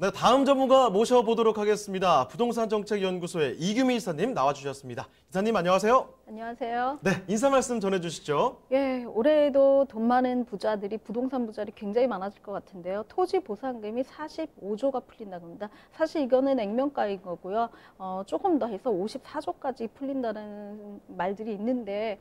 네, 다음 전문가 모셔보도록 하겠습니다. 부동산정책연구소의 이규미 이사님 나와주셨습니다. 이사님 안녕하세요. 안녕하세요. 네, 인사 말씀 전해주시죠. 예, 올해에도 돈 많은 부자들이 부동산 부자들이 굉장히 많아질 것 같은데요. 토지 보상금이 45조가 풀린다고 합니다. 사실 이거는 액면가인 거고요. 조금 더 해서 54조까지 풀린다는 말들이 있는데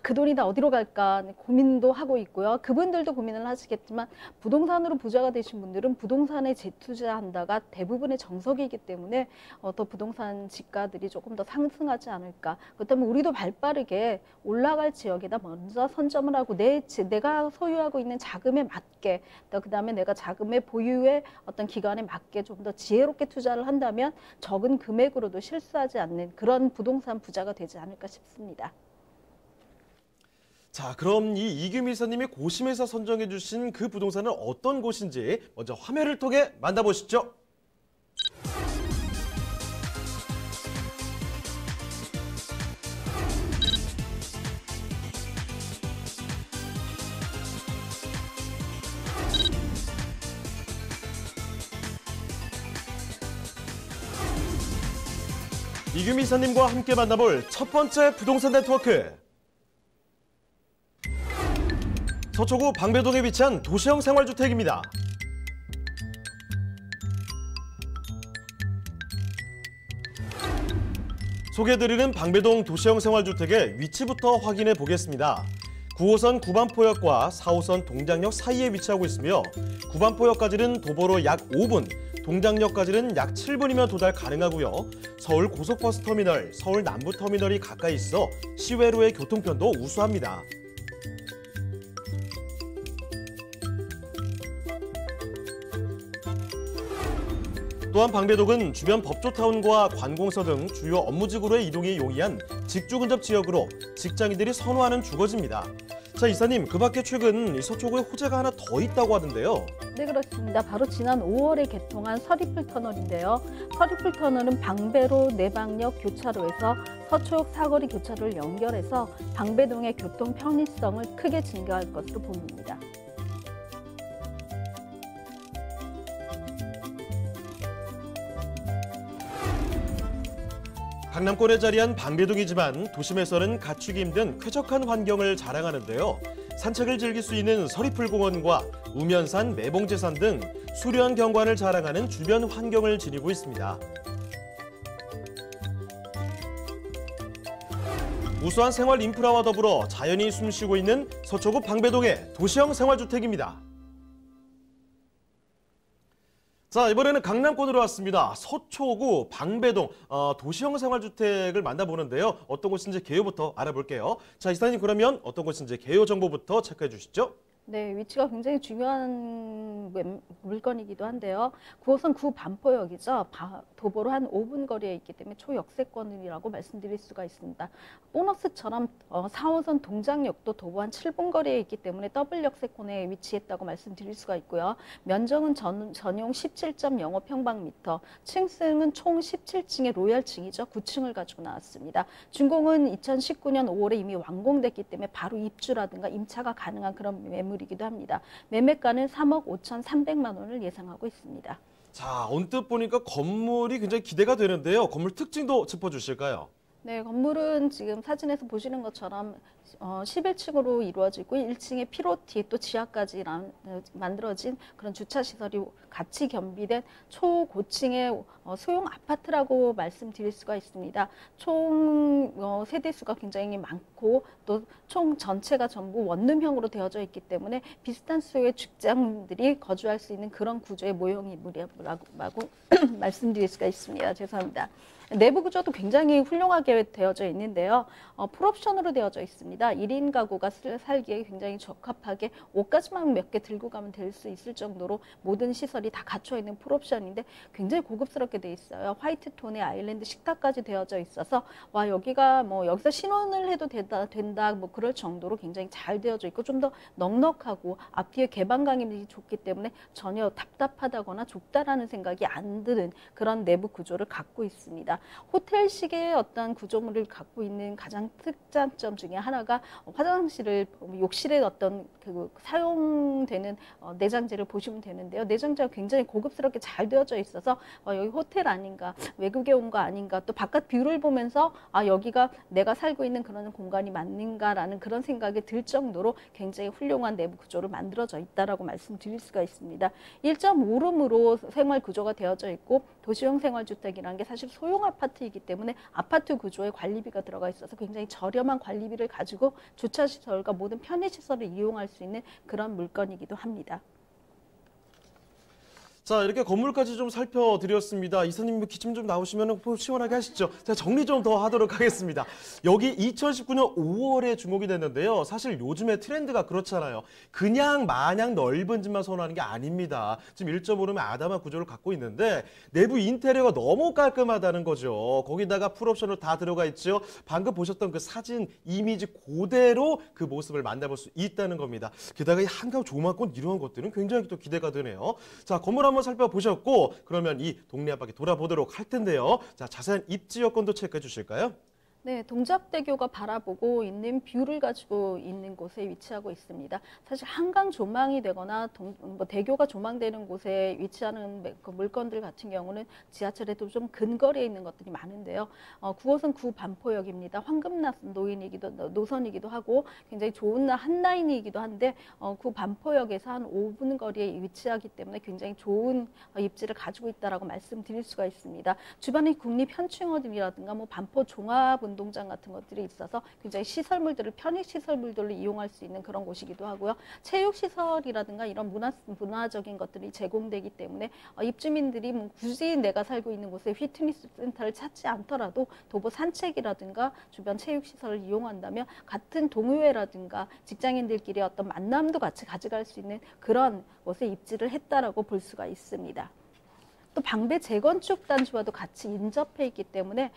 그 돈이 다 어디로 갈까 고민도 하고 있고요. 그분들도 고민을 하시겠지만 부동산으로 부자가 되신 분들은 부동산에 재투자한다가 대부분의 정석이기 때문에 더 부동산 지가들이 조금 더 상승하지 않을까. 그렇기 때문에 우리도 발빠르게 올라갈 지역에다 먼저 선점을 하고 내가 소유하고 있는 자금에 맞게 또 그다음에 내가 자금의 보유의 어떤 기간에 맞게 좀 더 지혜롭게 투자를 한다면 적은 금액으로도 실수하지 않는 그런 부동산 부자가 되지 않을까 싶습니다. 자, 그럼 이 이규미 이사님이 고심해서 선정해 주신 그 부동산은 어떤 곳인지 먼저 화면을 통해 만나보시죠. 이규미 이사님과 함께 만나볼 첫 번째 부동산 네트워크. 서초구 방배동에 위치한 도시형 생활주택입니다. 소개해드리는 방배동 도시형 생활주택의 위치부터 확인해 보겠습니다. 9호선 구반포역과 4호선 동작역 사이에 위치하고 있으며 구반포역까지는 도보로 약 5분, 동작역까지는 약 7분이면 도달 가능하고요. 서울 고속버스터미널, 서울 남부터미널이 가까이 있어 시외로의 교통편도 우수합니다. 또한 방배동은 주변 법조타운과 관공서 등 주요 업무지구로의 이동이 용이한 직주근접 지역으로 직장인들이 선호하는 주거지입니다. 자, 이사님, 그 밖에 최근 서초구에 호재가 하나 더 있다고 하던데요. 네, 그렇습니다. 바로 지난 5월에 개통한 서리풀 터널인데요. 서리풀 터널은 방배로 내방역 교차로에서 서초역 사거리 교차로를 연결해서 방배동의 교통 편의성을 크게 증가할 것으로 보입니다. 강남권에 자리한 방배동이지만 도심에서는 갖추기 힘든 쾌적한 환경을 자랑하는데요. 산책을 즐길 수 있는 서리풀공원과 우면산, 매봉제산 등 수려한 경관을 자랑하는 주변 환경을 지니고 있습니다. 우수한 생활 인프라와 더불어 자연이 숨쉬고 있는 서초구 방배동의 도시형 생활주택입니다. 자, 이번에는 강남권으로 왔습니다. 서초구 방배동 도시형 생활주택을 만나보는데요. 어떤 곳인지 개요부터 알아볼게요. 자, 이사님, 그러면 어떤 곳인지 개요 정보부터 체크해 주시죠. 네, 위치가 굉장히 중요한 물건이기도 한데요. 9호선 구반포역이죠. 도보로 한 5분 거리에 있기 때문에 초역세권이라고 말씀드릴 수가 있습니다. 보너스처럼 4호선 동작역도 도보 한 7분 거리에 있기 때문에 더블 역세권에 위치했다고 말씀드릴 수가 있고요. 면적은 전용 17.05평방미터, 층수는 총 17층의 로열층이죠. 9층을 가지고 나왔습니다. 준공은 2019년 5월에 이미 완공됐기 때문에 바로 입주라든가 임차가 가능한 그런 매물이기도 합니다. 매매가는 3억 5,300만 원을 예상하고 있습니다. 자, 언뜻 보니까 건물이 굉장히 기대가 되는데요. 건물 특징도 짚어주실까요? 네, 건물은 지금 사진에서 보시는 것처럼 11층으로 이루어지고 1층에 피로티 또 지하까지 만들어진 그런 주차시설이 같이 겸비된 초고층의 소형 아파트라고 말씀드릴 수가 있습니다. 총 세대수가 굉장히 많고 또 총 전체가 전부 원룸형으로 되어져 있기 때문에 비슷한 수의 직장인들이 거주할 수 있는 그런 구조의 모형이라고 말씀드릴 수가 있습니다. 죄송합니다. 내부 구조도 굉장히 훌륭하게 되어져 있는데요. 풀옵션으로 되어져 있습니다. 1인 가구가 살기에 굉장히 적합하게 옷가지만 몇 개 들고 가면 될 수 있을 정도로 모든 시설이 다 갖춰 있는 풀옵션인데 굉장히 고급스럽게 돼 있어요. 화이트 톤의 아일랜드 식탁까지 되어져 있어서 와, 여기가 뭐 여기서 신혼을 해도 된다 뭐 그럴 정도로 굉장히 잘 되어져 있고 좀 더 넉넉하고 앞뒤에 개방감이 좋기 때문에 전혀 답답하다거나 좁다라는 생각이 안 드는 그런 내부 구조를 갖고 있습니다. 호텔식의 어떤 구조물을 갖고 있는 가장 특장점 중에 하나가 하나가 화장실을 욕실에 어떤 그 사용되는 내장재를 보시면 되는데요. 내장재가 굉장히 고급스럽게 잘 되어져 있어서 여기 호텔 아닌가, 외국에 온 거 아닌가, 또 바깥 뷰를 보면서 여기가 내가 살고 있는 그런 공간이 맞는가라는 그런 생각이 들 정도로 굉장히 훌륭한 내부 구조로 만들어져 있다라고 말씀드릴 수가 있습니다. 1.5룸으로 생활 구조가 되어져 있고 도시형 생활주택이라는 게 사실 소형 아파트이기 때문에 아파트 구조에 관리비가 들어가 있어서 굉장히 저렴한 관리비를 가지고 주차시설과 모든 편의시설을 이용할 수 있는 그런 물건이기도 합니다. 자, 이렇게 건물까지 좀 살펴드렸습니다. 이사님 기침 좀 나오시면 시원하게 하시죠. 제가 정리 좀 더 하도록 하겠습니다. 여기 2019년 5월에 주목이 됐는데요. 사실 요즘의 트렌드가 그렇잖아요. 그냥 마냥 넓은 집만 선호하는 게 아닙니다. 지금 1.5룸의 아담한 구조를 갖고 있는데 내부 인테리어가 너무 깔끔하다는 거죠. 거기다가 풀옵션으로 다 들어가 있죠. 방금 보셨던 그 사진 이미지 그대로 그 모습을 만나볼 수 있다는 겁니다. 게다가 이 한강 조망권 이런 것들은 굉장히 또 기대가 되네요. 자, 건물 한번 살펴보셨고 그러면 이 동네 앞바퀴 돌아보도록 할 텐데요. 자, 자세한 입지 여건도 체크해 주실까요? 네, 동작대교가 바라보고 있는 뷰를 가지고 있는 곳에 위치하고 있습니다. 사실 한강 조망이 되거나 대교가 조망되는 곳에 위치하는 그 물건들 같은 경우는 지하철에도 좀 근거리에 있는 것들이 많은데요. 9호선 9반포역입니다. 황금나 노선이기도 하고 굉장히 좋은 한 라인이기도 한데 9반포역에서 한 5분 거리에 위치하기 때문에 굉장히 좋은 입지를 가지고 있다라고 말씀드릴 수가 있습니다. 주변에 국립현충원이라든가 뭐 반포 종합 운동장 같은 것들이 있어서 굉장히 시설물들을 편의시설물들로 이용할 수 있는 그런 곳이기도 하고요. 체육시설이라든가 이런 문화적인 것들이 제공되기 때문에 입주민들이 굳이 내가 살고 있는 곳에 피트니스 센터를 찾지 않더라도 도보 산책이라든가 주변 체육시설을 이용한다면 같은 동호회라든가 직장인들끼리 어떤 만남도 같이 가져갈 수 있는 그런 곳에 입지를 했다라고 볼 수가 있습니다. 또 방배 재건축 단지와도 같이 인접해 있기 때문에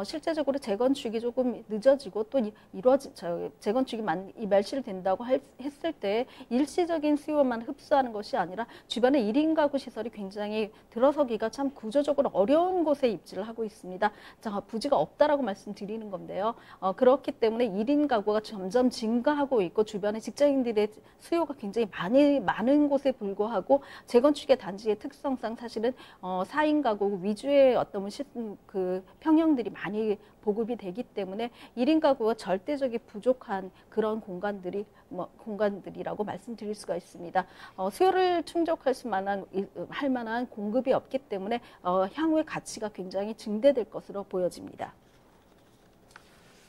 실제적으로 재건축이 조금 늦어지고 또 재건축이 멸실된다고 했을 때 일시적인 수요만 흡수하는 것이 아니라 주변에 1인 가구 시설이 굉장히 들어서기가 참 구조적으로 어려운 곳에 입지를 하고 있습니다. 자, 부지가 없다라고 말씀드리는 건데요. 그렇기 때문에 1인 가구가 점점 증가하고 있고 주변에 직장인들의 수요가 굉장히 많은 곳에 불구하고 재건축의 단지의 특성상 사실은 4인 가구 위주의 어떤 그 평형들이 많이 보급이 되기 때문에 1인 가구가 절대적인 부족한 그런 공간들이라고 말씀드릴 수가 있습니다. 수요를 충족할 할 만한 공급이 없기 때문에 향후의 가치가 굉장히 증대될 것으로 보여집니다.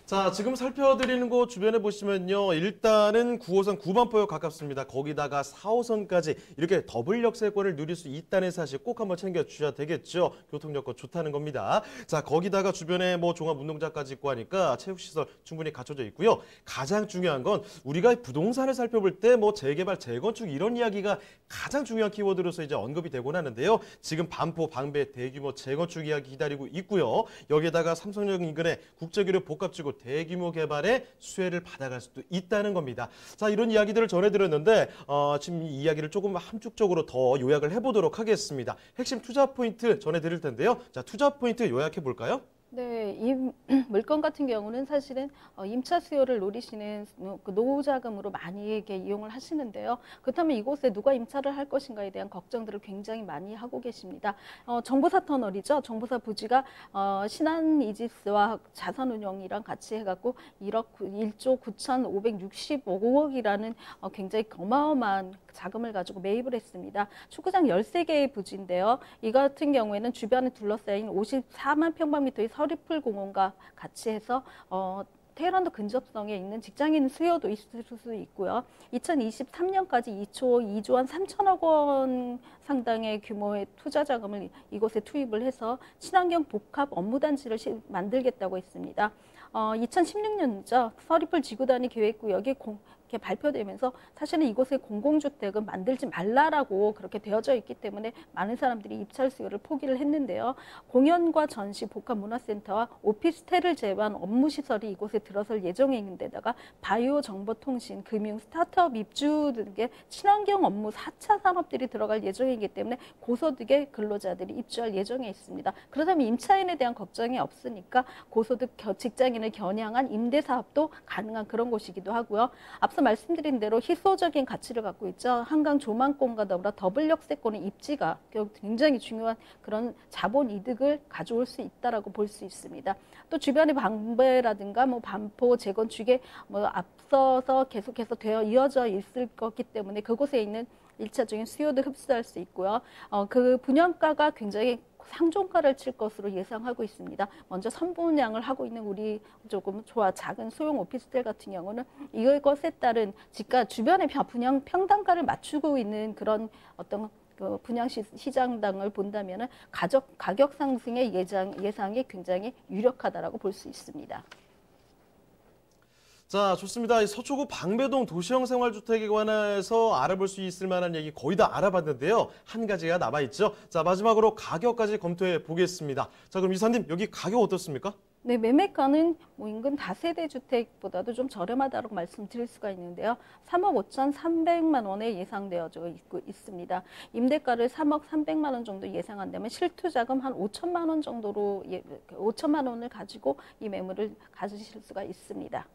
자, 지금 살펴드리는 곳 주변에 보시면요. 일단은 9호선 9반포역 가깝습니다. 거기다가 4호선까지 이렇게 더블 역세권을 누릴 수 있다는 사실 꼭 한번 챙겨주셔야 되겠죠. 교통 여건 좋다는 겁니다. 자, 거기다가 주변에 뭐 종합운동장까지 있고 하니까 체육시설 충분히 갖춰져 있고요. 가장 중요한 건 우리가 부동산을 살펴볼 때 뭐 재개발, 재건축 이런 이야기가 가장 중요한 키워드로서 이제 언급이 되곤 하는데요. 지금 반포, 방배 대규모 재건축 이야기 기다리고 있고요. 여기에다가 삼성역 인근에 국제교류 복합지구 대규모 개발의 수혜를 받아갈 수도 있다는 겁니다. 자, 이런 이야기들을 전해드렸는데 지금 이 이야기를 조금 함축적으로 더 요약을 해보도록 하겠습니다. 핵심 투자 포인트 전해드릴 텐데요. 자, 투자 포인트 요약해 볼까요? 네, 이 물건 같은 경우는 사실은 임차 수요를 노리시는 그 노후자금으로 많이 이렇게 이용을 하시는데요. 그렇다면 이곳에 누가 임차를 할 것인가에 대한 걱정들을 굉장히 많이 하고 계십니다. 정보사 터널이죠. 정보사 부지가 신한 이지스와 자산운용이랑 같이 해갖고 1조 9,565억이라는 굉장히 어마어마한 자금을 가지고 매입을 했습니다. 축구장 13개의 부지인데요. 이 같은 경우에는 주변에 둘러싸인 54만 평방미터의 서리풀 공원과 같이 해서 테헤란도 근접성에 있는 직장인 수요도 있을 수 있고요. 2023년까지 2조 원 3천억 원 상당의 규모의 투자 자금을 이곳에 투입을 해서 친환경 복합 업무단지를 만들겠다고 했습니다. 2016년이죠. 서리풀 지구단위 계획구역이 이렇게 발표되면서 사실은 이곳에 공공주택은 만들지 말라라고 그렇게 되어져 있기 때문에 많은 사람들이 입찰 수요를 포기를 했는데요. 공연과 전시, 복합문화센터와 오피스텔을 제외한 업무시설이 이곳에 들어설 예정에 있는 데다가 바이오, 정보통신, 금융, 스타트업 입주 등의 친환경 업무 4차 산업들이 들어갈 예정이기 때문에 고소득의 근로자들이 입주할 예정에 있습니다. 그렇다면 임차인에 대한 걱정이 없으니까 고소득 직장인을 겨냥한 임대사업도 가능한 그런 곳이기도 하고요. 앞서 말씀드린 대로 희소적인 가치를 갖고 있죠. 한강 조망권과 더불어 더블 역세권의 입지가 굉장히 중요한 그런 자본 이득을 가져올 수 있다라고 볼 수 있습니다. 또 주변의 방배라든가 뭐 반포 재건축에 뭐 앞서서 계속해서 되어 이어져 있을 거기 때문에 그곳에 있는 1차적인 수요도 흡수할 수 있고요. 그 분양가가 굉장히 상종가를 칠 것으로 예상하고 있습니다. 먼저 선분양을 하고 있는 우리 조금 작은 소형 오피스텔 같은 경우는 이것에 따른 집가 주변의 분양 평당가를 맞추고 있는 그런 어떤 그 분양 시장당을 본다면은 가격 상승의 예상이 굉장히 유력하다라고 볼 수 있습니다. 자, 좋습니다. 이 서초구 방배동 도시형 생활주택에 관해서 알아볼 수 있을 만한 얘기 거의 다 알아봤는데요. 한 가지가 남아있죠. 자, 마지막으로 가격까지 검토해 보겠습니다. 자, 그럼 이사님, 여기 가격 어떻습니까? 네, 매매가는 뭐 인근 다세대 주택보다도 좀 저렴하다고 말씀드릴 수가 있는데요. 3억 5,300만 원에 예상되어져 있습니다. 임대가를 3억 300만 원 정도 예상한다면 실투자금 한 5천만 원 정도로 5천만 원을 가지고 이 매물을 가지실 수가 있습니다.